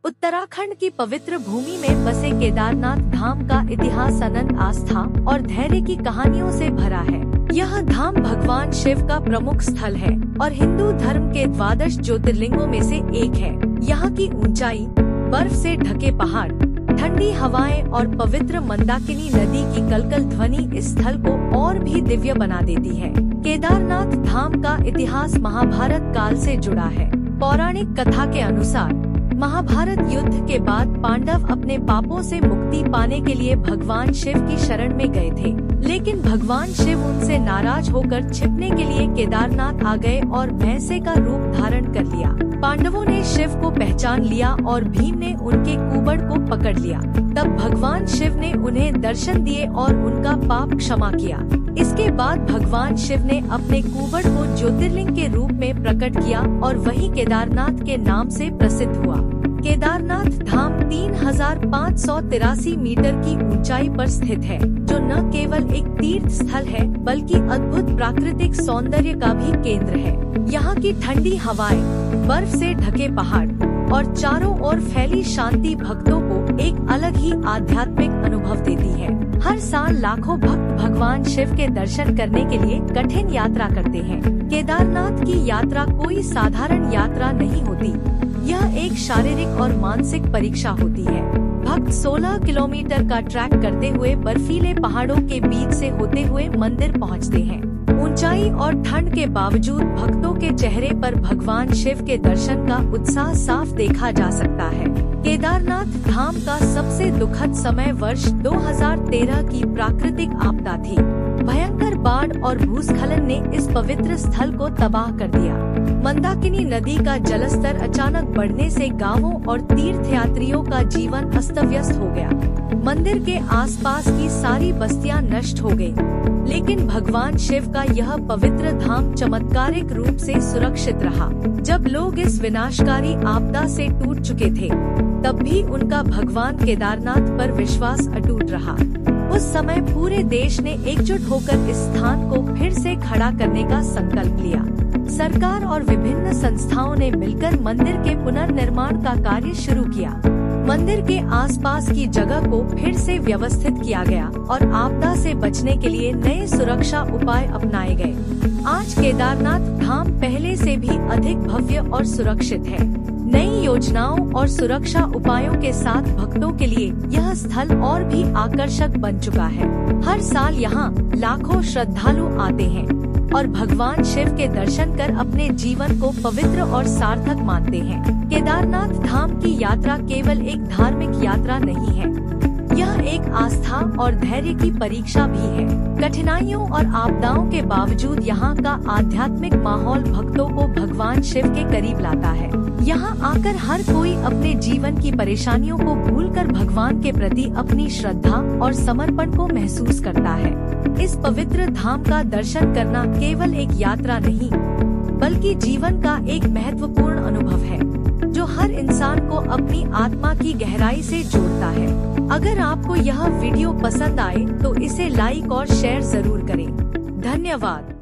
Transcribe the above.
उत्तराखंड की पवित्र भूमि में बसे केदारनाथ धाम का इतिहास अनंत आस्था और धैर्य की कहानियों से भरा है। यह धाम भगवान शिव का प्रमुख स्थल है और हिंदू धर्म के 12 ज्योतिर्लिंगों में से एक है। यहाँ की ऊंचाई, बर्फ से ढके पहाड़, ठंडी हवाएं और पवित्र मंदाकिनी नदी की कलकल ध्वनि इस स्थल को और भी दिव्य बना देती है। केदारनाथ धाम का इतिहास महाभारत काल से जुड़ा है। पौराणिक कथा के अनुसार महाभारत युद्ध के बाद पांडव अपने पापों से मुक्ति पाने के लिए भगवान शिव की शरण में गए थे, लेकिन भगवान शिव उनसे नाराज होकर छिपने के लिए केदारनाथ आ गए और भैंसे का रूप धारण कर लिया। पांडवों ने शिव को पहचान लिया और भीम ने उनके कुबड़ को पकड़ लिया। तब भगवान शिव ने उन्हें दर्शन दिए और उनका पाप क्षमा किया। इसके बाद भगवान शिव ने अपने कुबड़ को ज्योतिर्लिंग के रूप में प्रकट किया और वही केदारनाथ के नाम से प्रसिद्ध हुआ। केदारनाथ धाम 3583 मीटर की ऊंचाई पर स्थित है, जो न केवल एक तीर्थ स्थल है बल्कि अद्भुत प्राकृतिक सौंदर्य का भी केंद्र है। यहाँ की ठंडी हवाएं, बर्फ से ढके पहाड़ और चारों ओर फैली शांति भक्तों को एक अलग ही आध्यात्मिक अनुभव देती है। हर साल लाखों भक्त भगवान शिव के दर्शन करने के लिए कठिन यात्रा करते हैं। केदारनाथ की यात्रा कोई साधारण यात्रा नहीं होती। यह एक शारीरिक और मानसिक परीक्षा होती है। भक्त 16 किलोमीटर का ट्रैक करते हुए बर्फीले पहाड़ों के बीच से होते हुए मंदिर पहुंचते हैं। ऊंचाई और ठंड के बावजूद भक्तों के चेहरे पर भगवान शिव के दर्शन का उत्साह साफ देखा जा सकता है। केदारनाथ धाम का सबसे दुखद समय वर्ष 2013 की प्राकृतिक आपदा थी। भयंकर बाढ़ और भूस्खलन ने इस पवित्र स्थल को तबाह कर दिया। मंदाकिनी नदी का जलस्तर अचानक बढ़ने से गांवों और तीर्थयात्रियों का जीवन अस्त व्यस्त हो गया। मंदिर के आसपास की सारी बस्तियां नष्ट हो गयी, लेकिन भगवान शिव का यह पवित्र धाम चमत्कारिक रूप से सुरक्षित रहा। जब लोग इस विनाशकारी आपदा से टूट चुके थे, तब भी उनका भगवान केदारनाथ पर विश्वास अटूट रहा। उस समय पूरे देश ने एकजुट होकर इस स्थान को फिर से खड़ा करने का संकल्प लिया। सरकार और विभिन्न संस्थाओं ने मिलकर मंदिर के पुनर्निर्माण का कार्य शुरू किया। मंदिर के आसपास की जगह को फिर से व्यवस्थित किया गया और आपदा से बचने के लिए नए सुरक्षा उपाय अपनाए गए। आज केदारनाथ धाम पहले से भी अधिक भव्य और सुरक्षित है। नई योजनाओं और सुरक्षा उपायों के साथ भक्तों के लिए यह स्थल और भी आकर्षक बन चुका है। हर साल यहाँ लाखों श्रद्धालु आते हैं और भगवान शिव के दर्शन कर अपने जीवन को पवित्र और सार्थक मानते हैं। केदारनाथ धाम की यात्रा केवल एक धार्मिक यात्रा नहीं है, यह एक आस्था और धैर्य की परीक्षा भी है। कठिनाइयों और आपदाओं के बावजूद यहाँ का आध्यात्मिक माहौल भक्तों को भगवान शिव के करीब लाता है। यहाँ आकर हर कोई अपने जीवन की परेशानियों को भूलकर भगवान के प्रति अपनी श्रद्धा और समर्पण को महसूस करता है। इस पवित्र धाम का दर्शन करना केवल एक यात्रा नहीं, बल्कि जीवन का एक महत्वपूर्ण अनुभव है, जो हर इंसान को अपनी आत्मा की गहराई से जोड़ता है। अगर आपको यह वीडियो पसंद आए तो इसे लाइक और शेयर जरूर करें। धन्यवाद।